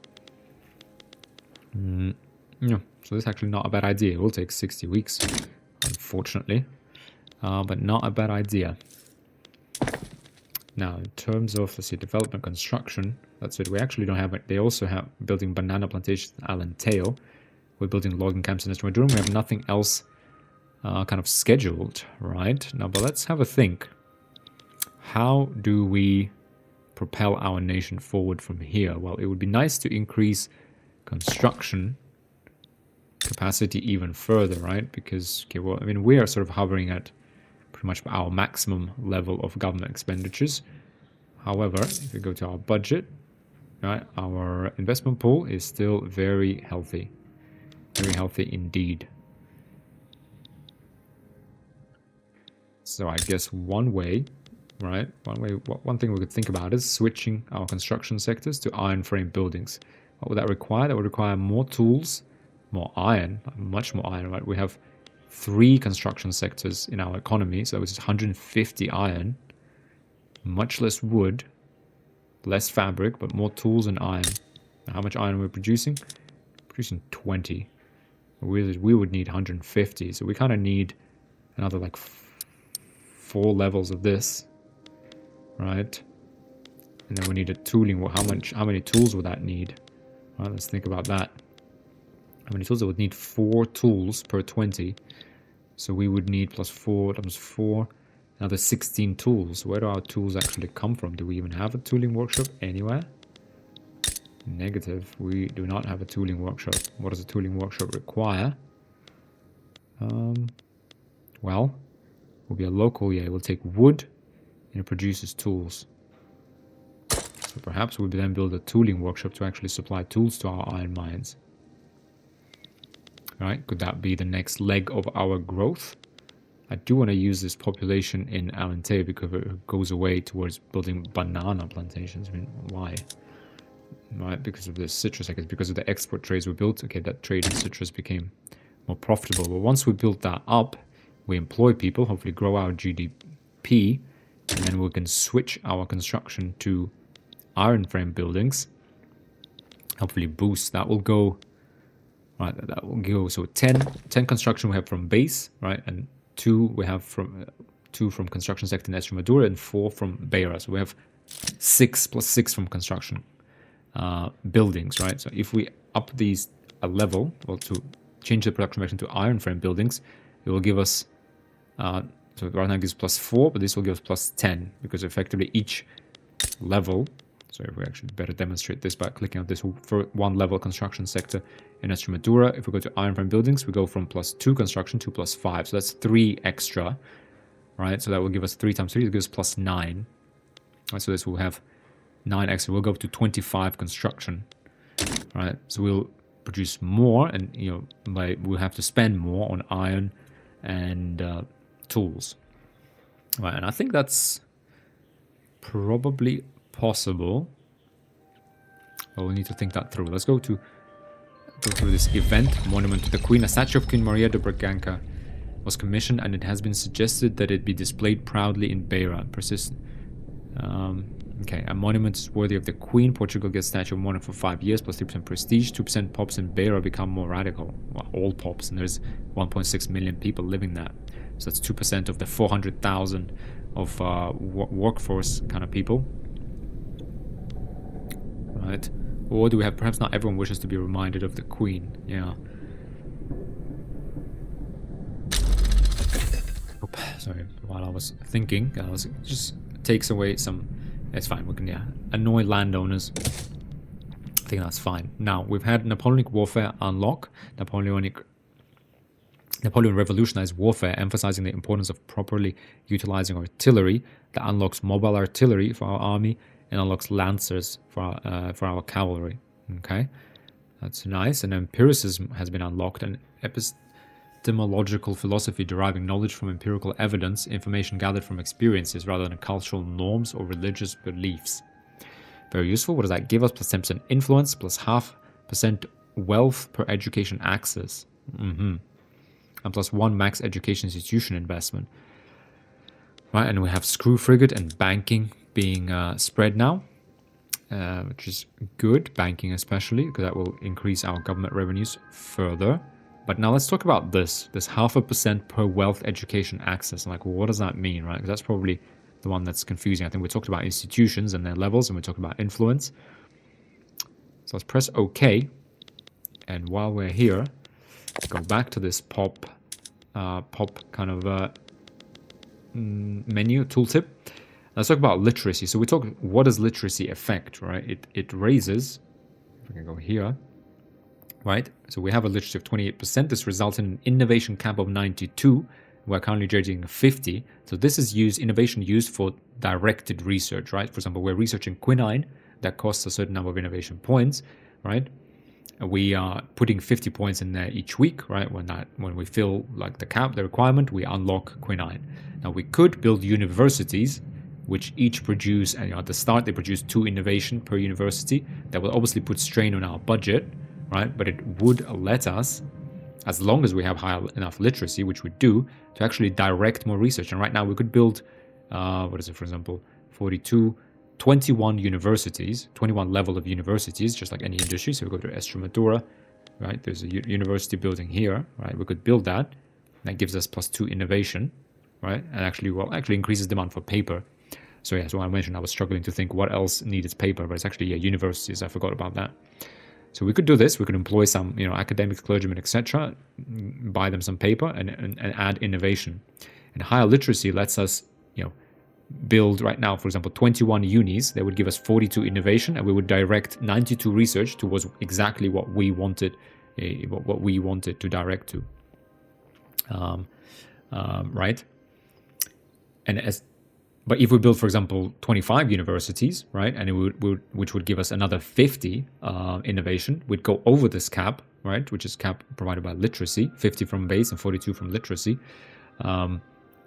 Yeah, so this is actually not a bad idea. It will take 60 weeks, unfortunately, but not a bad idea. Now, in terms of, let's see, development construction, that's it. We actually don't have it. They also have building banana plantations in Allen Tail. We're building logging camps in Estuary. We have nothing else kind of scheduled, right? Now, but let's have a think. How do we propel our nation forward from here? Well, it would be nice to increase construction capacity even further, right? Because, okay, well, I mean, we are sort of hovering at pretty much our maximum level of government expenditures. However, if we go to our budget, right, our investment pool is still very healthy indeed. So I guess one way, right, one thing we could think about is switching our construction sectors to iron frame buildings. What would that require? That would require more tools, more iron, much more iron, right? We have 3 construction sectors in our economy. So it's 150 iron, much less wood, less fabric, but more tools and iron. Now, how much iron are we producing? Producing 20. We would need 150. So we kind of need another like 4 levels of this, right? And then we need a tooling. Well, how many tools would that need? Right, let's think about that. How many tools? It would need 4 tools per 20. So we would need plus 4 times 4, another 16 tools. Where do our tools actually come from? Do we even have a tooling workshop anywhere? Negative. We do not have a tooling workshop. What does a tooling workshop require? Well, will be a local. Yeah, it will take wood and it produces tools. So perhaps we'll then build a tooling workshop to actually supply tools to our iron mines. Right? Could that be the next leg of our growth? I do want to use this population in Alente because it goes away towards building banana plantations. I mean, why? Right, because of the citrus, I guess, because of the export trades we built. Okay, that trade in citrus became more profitable. But once we built that up, we employ people, hopefully grow our GDP, and then we can switch our construction to iron frame buildings. Hopefully boost. That will go, right, that will go, so 10 construction we have from base, right, and 2 we have from 2 from construction sector in Extremadura and 4 from Beira. So we have 6 plus 6 from construction buildings, right? So if we up these a level, well, to change the production vector to iron frame buildings, it will give us, so right now it gives plus 4, but this will give us plus 10, because effectively each level, so if we actually better demonstrate this by clicking on this for 1 level construction sector in Extremadura, if we go to iron frame buildings, we go from plus 2 construction to plus 5, so that's 3 extra, right? So that will give us 3 times 3, it gives plus 9, right? So this will have 9 extra. We'll go to 25 construction, right? So we'll produce more, and we'll have to spend more on iron and tools, right? And I think that's probably possible. But we'll need to think that through. Let's go through this event. Monument to the Queen. A statue of Queen Maria de Bragança was commissioned, and it has been suggested that it be displayed proudly in Beira. Okay, a monument is worthy of the Queen. Portugal gets statue of monument for 5 years, plus 3% prestige. 2% pops in Beira become more radical. Well, all pops, and there's 1.6 million people living there. So that's 2% of the 400,000 of workforce kind of people. Right? Or do we have, perhaps not everyone wishes to be reminded of the Queen. Yeah. Oop, sorry, while I was thinking, just takes away some... It's fine, we can, annoy landowners. I think that's fine. Now, we've had Napoleonic warfare unlock. Napoleon revolutionized warfare, emphasizing the importance of properly utilizing artillery. That unlocks mobile artillery for our army and unlocks lancers for our cavalry. Okay, that's nice. And empiricism has been unlocked, and epistemological philosophy deriving knowledge from empirical evidence, information gathered from experiences rather than cultural norms or religious beliefs. Very useful. What does that give us? Plus 10% influence, plus 0.5% wealth per education access. And plus 1 max education institution investment. Right, and we have screw frigate and banking being spread now, which is good. Banking especially, because that will increase our government revenues further. But now let's talk about this 0.5% per wealth education access. Like, well, what does that mean, right? Because that's probably the one that's confusing. I think we talked about institutions and their levels, and we talked about influence. So let's press OK. And while we're here, go back to this pop kind of menu tooltip. Let's talk about literacy. So we talk, what does literacy affect, right? It raises, if we can go here, right? So we have a literacy of 28%. This results in an innovation cap of 92. We're currently judging 50. So this is innovation used for directed research, right? For example, we're researching quinine that costs a certain number of innovation points, right? We are putting 50 points in there each week, right? When we fill like the requirement, we unlock quinine. Now we could build universities, which each produce, and at the start they produce 2 innovation per university. That will obviously put strain on our budget, right? But it would let us as long as we have high enough literacy, which we do, to actually direct more research. And right now we could build, for example, 21 universities, 21 level of universities, just like any industry. So we go to Extremadura, right? There's a university building here, right? We could build that. That gives us +2 innovation, right? And actually increases demand for paper. So yeah, so I mentioned I was struggling to think what else needed paper, but it's actually universities. I forgot about that. So we could do this. We could employ some, academics, clergymen, etc., buy them some paper and add innovation. And higher literacy lets us, build right now, for example, 21 unis. They would give us 42 innovation, and we would direct 92 research towards exactly what we wanted, to direct to. Right? But if we build, for example, 25 universities, right, and which would give us another 50 innovation, we'd go over this cap, right, which is cap provided by literacy, 50 from base and 42 from literacy.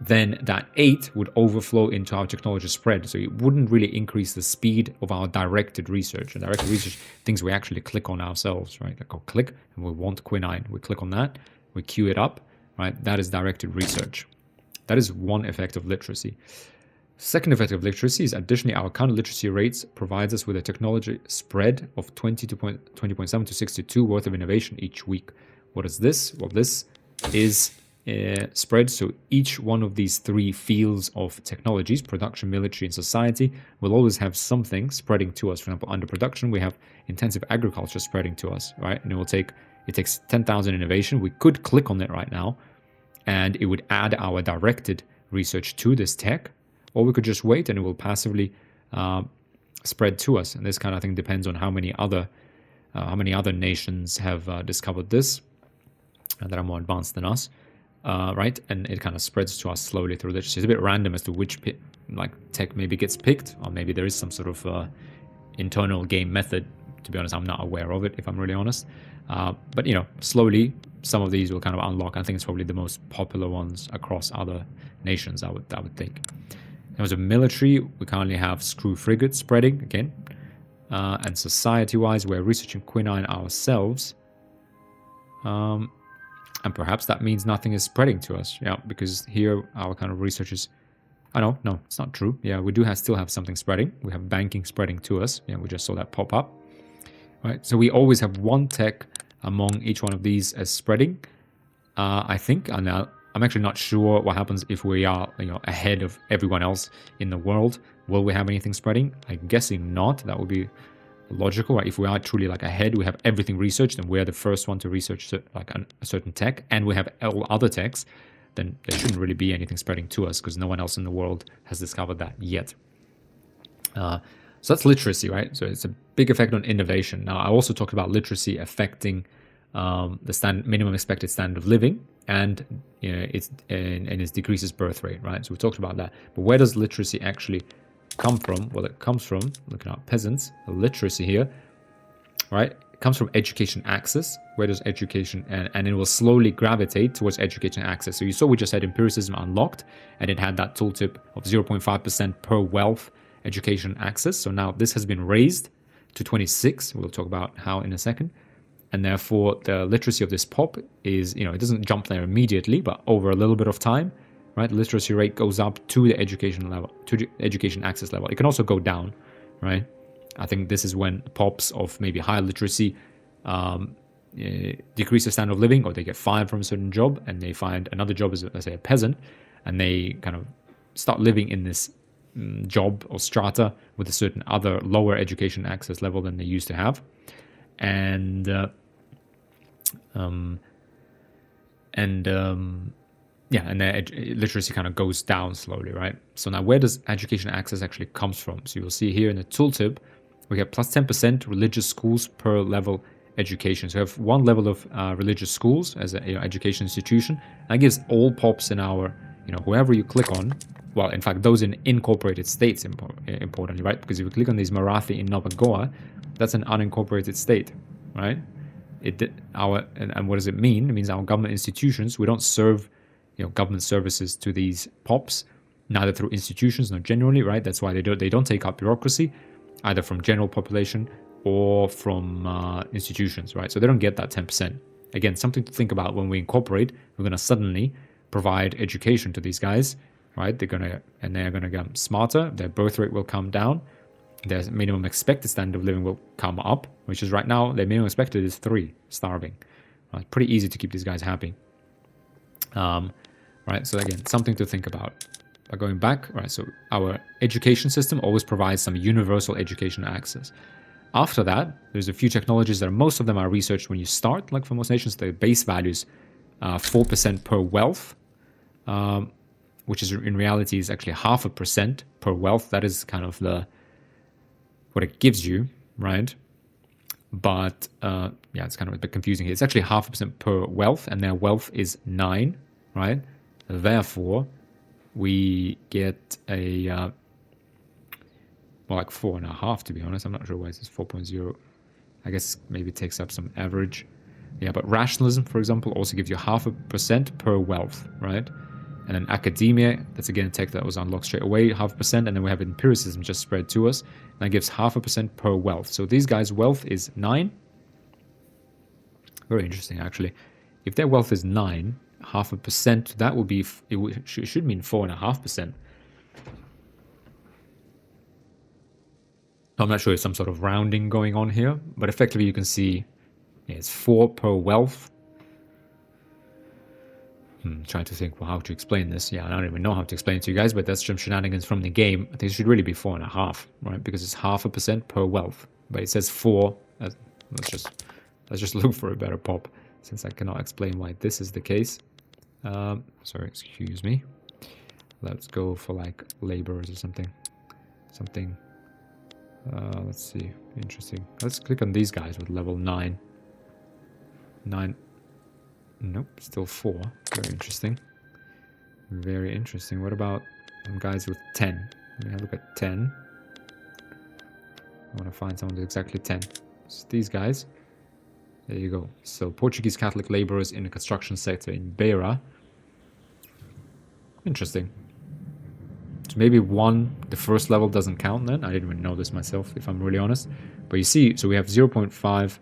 Then that 8 would overflow into our technology spread. So it wouldn't really increase the speed of our directed research. And directed research, things we actually click on ourselves, right? Like, go click, and we want quinine. We click on that, we queue it up, right? That is directed research. That is one effect of literacy. Second effect of literacy is additionally our current literacy rates provides us with a technology spread of 20.7 to 62 worth of innovation each week. What is this? Well, this is spread. So each one of these 3 fields of technologies, production, military, and society, will always have something spreading to us. For example, under production, we have intensive agriculture spreading to us, right? And it takes 10,000 innovation. We could click on it right now, and it would add our directed research to this tech, or we could just wait and it will passively spread to us. And this kind of thing depends on how many other nations have discovered this that are more advanced than us. Right, and it kind of spreads to us slowly through literacy. It's a bit random as to which tech maybe gets picked, or maybe there is some sort of internal game method. To be honest, I'm not aware of it, if I'm really honest. But slowly some of these will kind of unlock. I think it's probably the most popular ones across other nations. I would think. In terms of military, we currently have screw frigates spreading again, and society-wise, we're researching quinine ourselves. And perhaps that means nothing is spreading to us, because here our kind of research is, no, it's not true. Yeah, we do still have something spreading. We have banking spreading to us. We just saw that pop up, right? So we always have one tech among each one of these as spreading. I think, and I'm actually not sure what happens if we are, ahead of everyone else in the world. Will we have anything spreading? I'm guessing not. That would be logical, right? If we are truly ahead, we have everything researched, and we're the first one to research a certain tech, and we have all other techs, then there shouldn't really be anything spreading to us because no one else in the world has discovered that yet. So that's literacy, right? So it's a big effect on innovation. Now, I also talked about literacy affecting the minimum expected standard of living, and it decreases birth rate, right? So we talked about that. But where does literacy actually come from? Well, it comes from, looking at peasants, the literacy here, right? It comes from education access. Where does education, and it will slowly gravitate towards education access. So you saw we just had empiricism unlocked, and it had that tooltip of 0.5% per wealth education access. So now this has been raised to 26. We'll talk about how in a second. And therefore the literacy of this pop is, it doesn't jump there immediately, but over a little bit of time, right, the literacy rate goes up to the education level, to the education access level. It can also go down, right? I think this is when pops of maybe higher literacy decrease the standard of living, or they get fired from a certain job and they find another job as, let's say, a peasant, and they kind of start living in this job or strata with a certain other lower education access level than they used to have. And their literacy kind of goes down slowly, right? So now where does education access actually comes from? So you'll see here in the tooltip, we have plus 10% religious schools per level education. So we have one level of religious schools as an education institution. That gives all pops in our, whoever you click on, well, in fact, those in incorporated states, importantly, right? Because if you click on these Marathi in Nova Goa, that's an unincorporated state, right? And what does it mean? It means our government institutions, we don't serve government services to these pops, neither through institutions nor generally, right? That's why they don't take up bureaucracy, either from general population or from institutions, right? So they don't get that 10%. again, something to think about when we incorporate. We're going to suddenly provide education to these guys, right? They're going to get smarter. Their birth rate will come down. Their minimum expected standard of living will come up, which is right now, their minimum expected is 3, starving. Right? Pretty easy to keep these guys happy. Right, so again, something to think about. By going back, right, so our education system always provides some universal education access. After that, there's a few technologies that most of them are researched when you start, like for most nations, the base values, 4% per wealth, which is in reality is actually 0.5% per wealth. That is kind of what it gives you, right? But yeah, it's kind of a bit confusing here. It's actually 0.5% per wealth, and their wealth is 9, right? Therefore, we get a well, like 4.5 to be honest. I'm not sure why it's 4.0. I guess maybe it takes up some average. Yeah, but rationalism, for example, also gives you 0.5% per wealth, right? And then academia, that's again a tech that was unlocked straight away, 0.5%, and then we have empiricism just spread to us, and that gives 0.5% per wealth. So these guys' wealth is 9. Very interesting, actually. If their wealth is 9, 0.5%, that would be, it should mean 4.5%. I'm not sure if some sort of rounding going on here, but effectively you can see it's 4 per wealth. Trying to think, well, how to explain this. Yeah, I don't even know how to explain it to you guys, but that's some shenanigans from the game. I think it should really be 4.5, right? Because it's 0.5% per wealth. But it says 4. Let's just look for a better pop, since I cannot explain why this is the case. Sorry, excuse me. Let's go for like laborers or something. Let's see. Interesting. Let's click on these guys with level 9. 9. Nope, still 4. Very interesting. Very interesting. What about guys with 10? Let me have a look at 10. I want to find someone with exactly 10. It's these guys. There you go. So Portuguese Catholic laborers in the construction sector in Beira. Interesting. So maybe the first level doesn't count then. I didn't even know this myself, if I'm really honest. But you see, so we have 0.5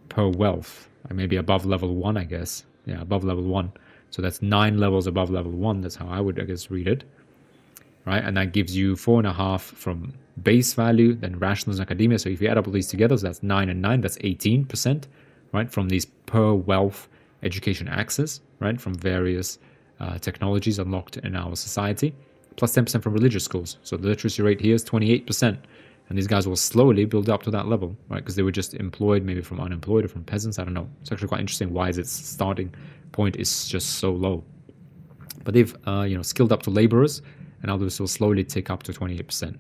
per wealth. Maybe above level 1, I guess. Yeah, above level 1. So that's 9 levels above level 1. That's how I would, I guess, read it. Right? And that gives you 4.5 from base value, then rationalism, academia. So if you add up all these together, so that's 9 and 9. That's 18%, right? From these per wealth education access, right? From various technologies unlocked in our society. Plus 10% from religious schools. So the literacy rate here is 28%. And these guys will slowly build up to that level, right? Because they were just employed, maybe from unemployed or from peasants. I don't know. It's actually quite interesting why its starting point is just so low. But they've, skilled up to laborers, and others will slowly take up to 28%.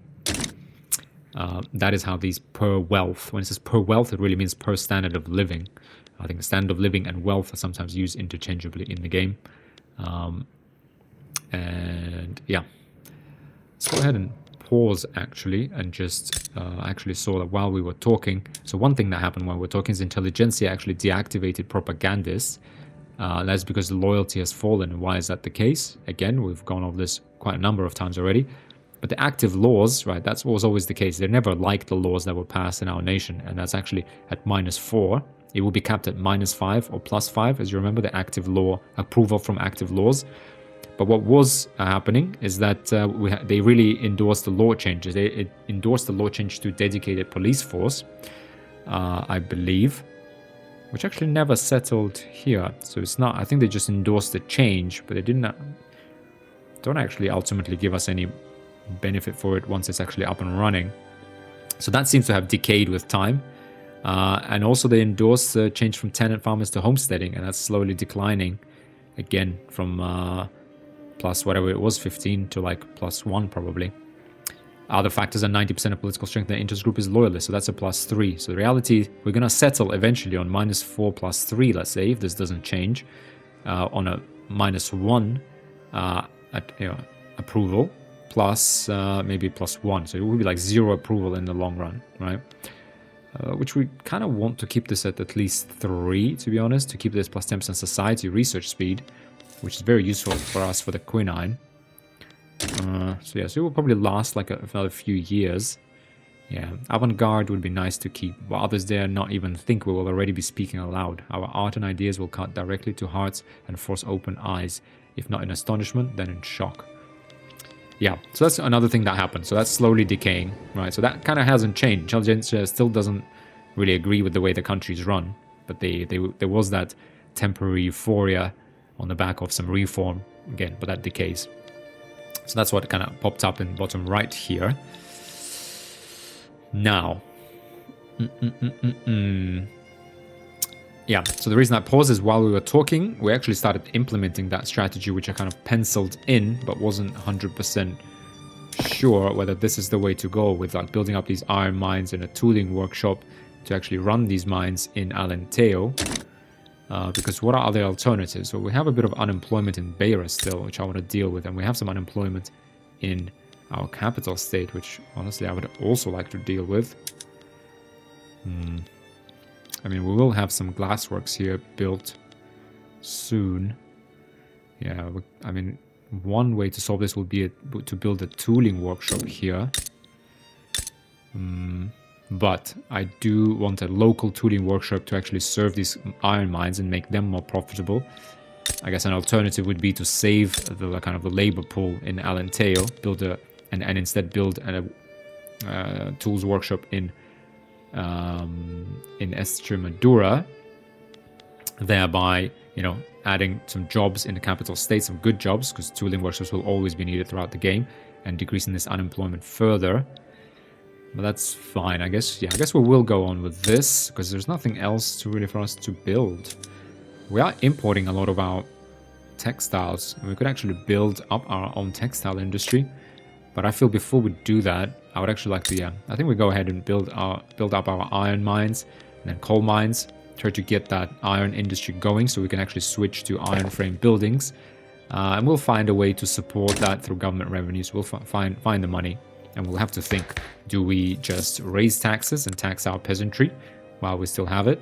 That is how these per wealth. When it says per wealth, it really means per standard of living. I think the standard of living and wealth are sometimes used interchangeably in the game. And yeah, let's go ahead and pause actually and just actually saw that while we were talking. So one thing that happened while we were talking is Intelligentsia actually deactivated propagandists. That's because the loyalty has fallen. And why is that the case? Again, we've gone over this quite a number of times already. But the active laws, right, that was always the case. They never liked the laws that were passed in our nation. And that's actually at -4. It will be capped at -5 or +5, as you remember, the active law approval from active laws. But what was happening is that they really endorsed the law changes. They endorsed the law change to dedicated police force, I believe, which actually never settled here. So it's not, I think they just endorsed the change, but they don't actually ultimately give us any benefit for it once it's actually up and running. So that seems to have decayed with time. And also they endorsed the change from tenant farmers to homesteading, and that's slowly declining again from plus whatever it was, 15 to like +1 probably. Other factors are 90% of political strength in the interest group is loyalist, so that's a +3. So the reality, we're going to settle eventually on -4 +3, let's say, if this doesn't change, on a -1 approval, plus maybe +1. So it will be like 0 approval in the long run, right? Which we kind of want to keep this at least 3, to be honest, to keep this plus 10% society research speed, which is very useful for us for the quinine. So yeah, so it will probably last like another few years Yeah, avant-garde would be nice to keep. While others dare not even think, we will already be speaking aloud. Our art and ideas will cut directly to hearts and force open eyes, if not in astonishment, then in shock. Yeah, so that's another thing that happened. So that's slowly decaying, right? So that kind of hasn't changed. Intelligentsia still doesn't really agree with the way the country's run, but there was that temporary euphoria on the back of some reform again, but that decays. So that's what kind of popped up in bottom right here. Now, yeah, so the reason I paused is while we were talking, we actually started implementing that strategy, which I kind of penciled in, but wasn't 100% sure whether this is the way to go, with like building up these iron mines in a tooling workshop to actually run these mines in Alentejo. Because what are other alternatives? Well, we have a bit of unemployment in Beira still, which I want to deal with, and we have some unemployment in our capital state, which honestly I would also like to deal with. I mean, we will have some glassworks here built soon. Yeah, I mean, one way to solve this would be to build a tooling workshop here. But I do want a local tooling workshop to actually serve these iron mines and make them more profitable. I guess an alternative would be to save the kind of the labor pool in Alentejo, and instead build a tools workshop in Extremadura, thereby, you know, adding some jobs in the capital state, some good jobs, because tooling workshops will always be needed throughout the game, and decreasing this unemployment further. But that's fine, I guess. Yeah, I guess we will go on with this, because there's nothing else to really for us to build. We are importing a lot of our textiles, and we could actually build up our own textile industry. But I feel before we do that, I would actually like to, yeah, I think we go ahead and build up our iron mines and then coal mines, try to get that iron industry going so we can actually switch to iron frame buildings. And we'll find a way to support that through government revenues. We'll find the money, and we'll have to think, do we just raise taxes and tax our peasantry while we still have it?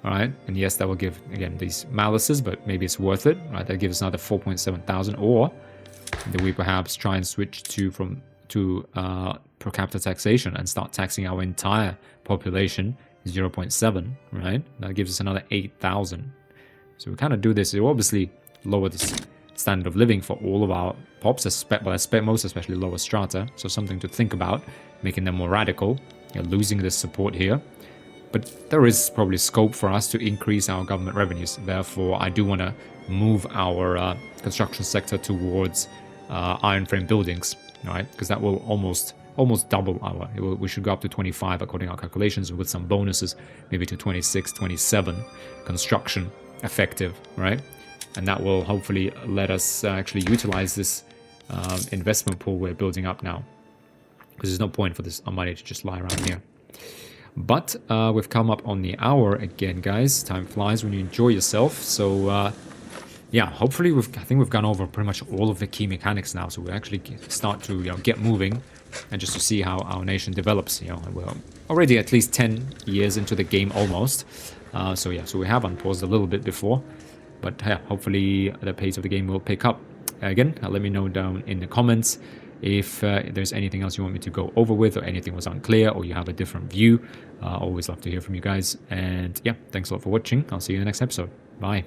All right, and yes, that will give, again, these malices, but maybe it's worth it, right? That gives us another 4.7 thousand, or do we perhaps try and switch to per capita taxation and start taxing our entire population 0.7, right? That gives us another 8,000. So we kind of do this. It will obviously lower the standard of living for all of our pops, most especially lower strata. So something to think about, making them more radical, losing this support here. But there is probably scope for us to increase our government revenues. Therefore, I do want to move our construction sector towards iron frame buildings, right? Because that will almost double we should go up to 25 according to our calculations, with some bonuses, maybe to 26, 27 construction effective, right? And that will hopefully let us actually utilize this investment pool we're building up now, because there's no point for this money to just lie around here. But we've come up on the hour again, guys. Time flies when you enjoy yourself. So yeah, hopefully I think we've gone over pretty much all of the key mechanics now. So we actually start to get moving, and just to see how our nation develops. We're already at least 10 years into the game almost. So yeah, so we have unpaused a little bit before, but yeah, hopefully the pace of the game will pick up. Again, let me know down in the comments if there's anything else you want me to go over with, or anything was unclear, or you have a different view. Always love to hear from you guys. And yeah, thanks a lot for watching. I'll see you in the next episode. Bye.